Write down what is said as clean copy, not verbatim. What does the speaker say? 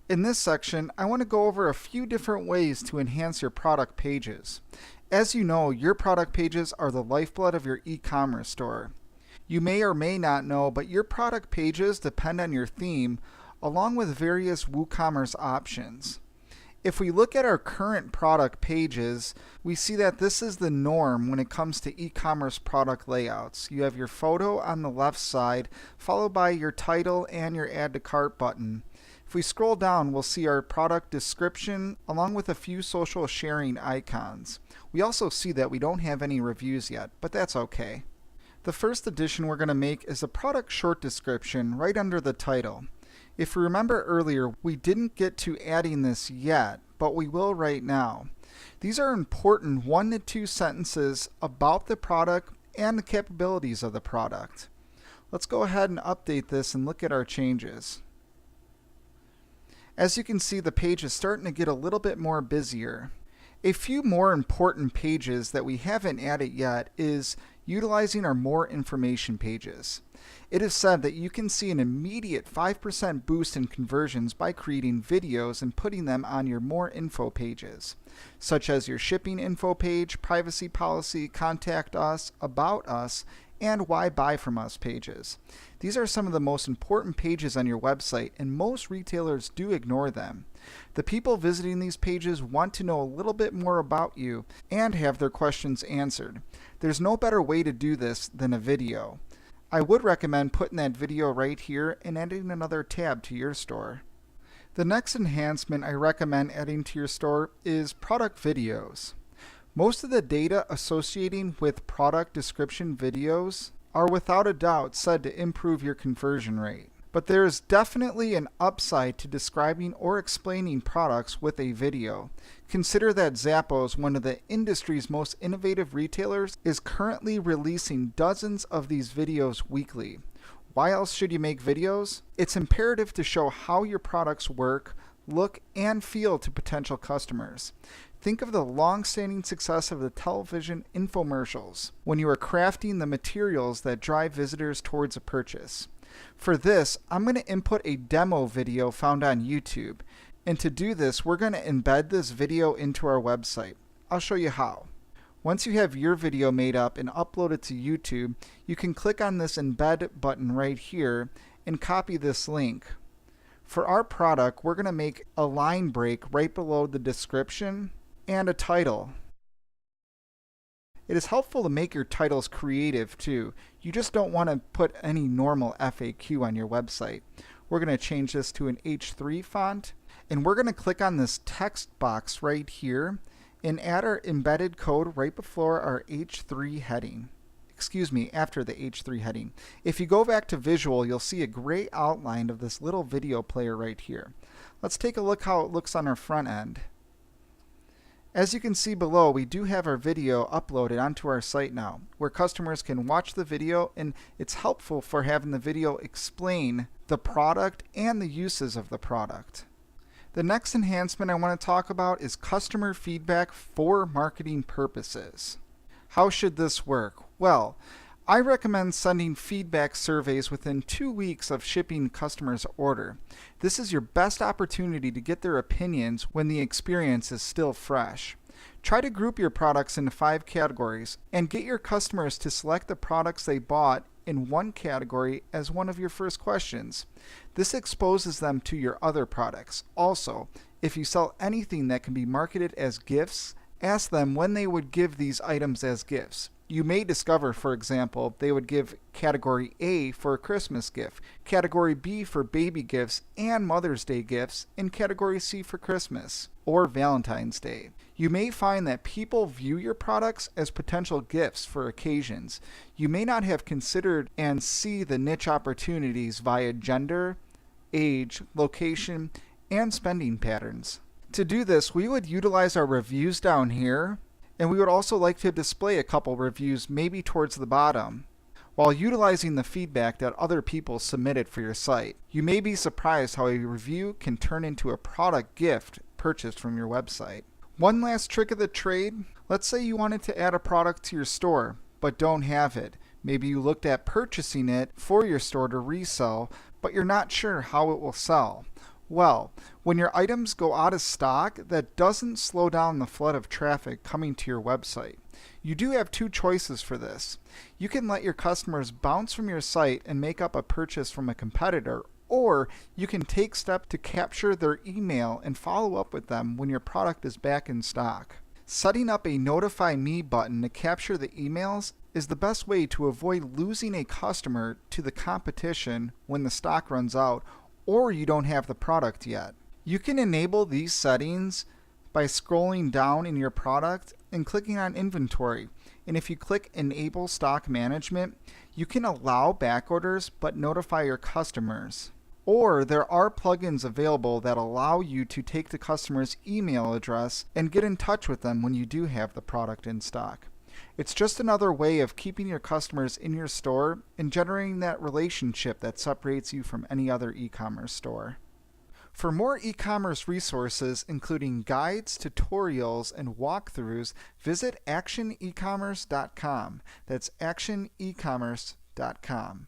In this section, I want to go over a few different ways to enhance your product pages. As you know, your product pages are the lifeblood of your e-commerce store. You may or may not know, but your product pages depend on your theme along with various WooCommerce options. If we look at our current product pages, we see that this is the norm when it comes to e-commerce product layouts. You have your photo on the left side, followed by your title and your add to cart button. If we scroll down, we'll see our product description along with a few social sharing icons. We also see that we don't have any reviews yet, but that's okay. The first addition we're going to make is a product short description right under the title. If you remember earlier, we didn't get to adding this yet, but we will right now. These are important 1 to 2 sentences about the product and the capabilities of the product. Let's go ahead and update this and look at our changes. As you can see, the page is starting to get a little bit more busier. A few more important pages that we haven't added yet is utilizing our more information pages. It is said that you can see an immediate 5% boost in conversions by creating videos and putting them on your more info pages, such as your shipping info page, privacy policy, contact us, about us, and why buy from us pages. These are some of the most important pages on your website, and most retailers do ignore them. The people visiting these pages want to know a little bit more about you and have their questions answered. There's no better way to do this than a video. I would recommend putting that video right here and adding another tab to your store. The next enhancement I recommend adding to your store is product videos. Most of the data associating with product description videos are without a doubt said to improve your conversion rate. But there is definitely an upside to describing or explaining products with a video. Consider that Zappos, one of the industry's most innovative retailers, is currently releasing dozens of these videos weekly. Why else should you make videos? It's imperative to show how your products work, look, and feel to potential customers. Think of the long-standing success of the television infomercials when you are crafting the materials that drive visitors towards a purchase. For this, I'm going to input a demo video found on YouTube. And to do this, we're going to embed this video into our website. I'll show you how. Once you have your video made up and uploaded to YouTube, you can click on this embed button right here and copy this link. For our product, we're going to make a line break right below the description and a title. It is helpful to make your titles creative too. You just don't want to put any normal FAQ on your website. We're going to change this to an H3 font, and we're going to click on this text box right here and add our embedded code right before our H3 heading. Excuse me, after the H3 heading. If you go back to visual, you'll see a gray outline of this little video player right here. Let's take a look how it looks on our front end. As you can see below, we do have our video uploaded onto our site now, where customers can watch the video, and it's helpful for having the video explain the product and the uses of the product. The next enhancement I want to talk about is customer feedback for marketing purposes. How should this work? Well, I recommend sending feedback surveys within 2 weeks of shipping customers' order. This is your best opportunity to get their opinions when the experience is still fresh. Try to group your products into 5 categories and get your customers to select the products they bought in one category as one of your first questions. This exposes them to your other products. Also, if you sell anything that can be marketed as gifts, ask them when they would give these items as gifts. You may discover, for example, they would give category A for a Christmas gift, category B for baby gifts and Mother's Day gifts, and category C for Christmas or Valentine's Day. You may find that people view your products as potential gifts for occasions you may not have considered and see the niche opportunities via gender, age, location, and spending patterns. To do this, we would utilize our reviews down here, and we would also like to display a couple reviews maybe towards the bottom. While utilizing the feedback that other people submitted for your site, you may be surprised how a review can turn into a product gift purchased from your website. One last trick of the trade, let's say you wanted to add a product to your store, but don't have it. Maybe you looked at purchasing it for your store to resell, but you're not sure how it will sell. Well, when your items go out of stock, that doesn't slow down the flood of traffic coming to your website. You do have two choices for this. You can let your customers bounce from your site and make up a purchase from a competitor, or you can take steps to capture their email and follow up with them when your product is back in stock. Setting up a Notify Me button to capture the emails is the best way to avoid losing a customer to the competition when the stock runs out or you don't have the product yet. You can enable these settings by scrolling down in your product and clicking on Inventory. And if you click Enable Stock Management, you can allow back orders but notify your customers. Or there are plugins available that allow you to take the customer's email address and get in touch with them when you do have the product in stock. It's just another way of keeping your customers in your store and generating that relationship that separates you from any other e-commerce store. For more e-commerce resources, including guides, tutorials, and walkthroughs, visit actionecommerce.com. That's actionecommerce.com.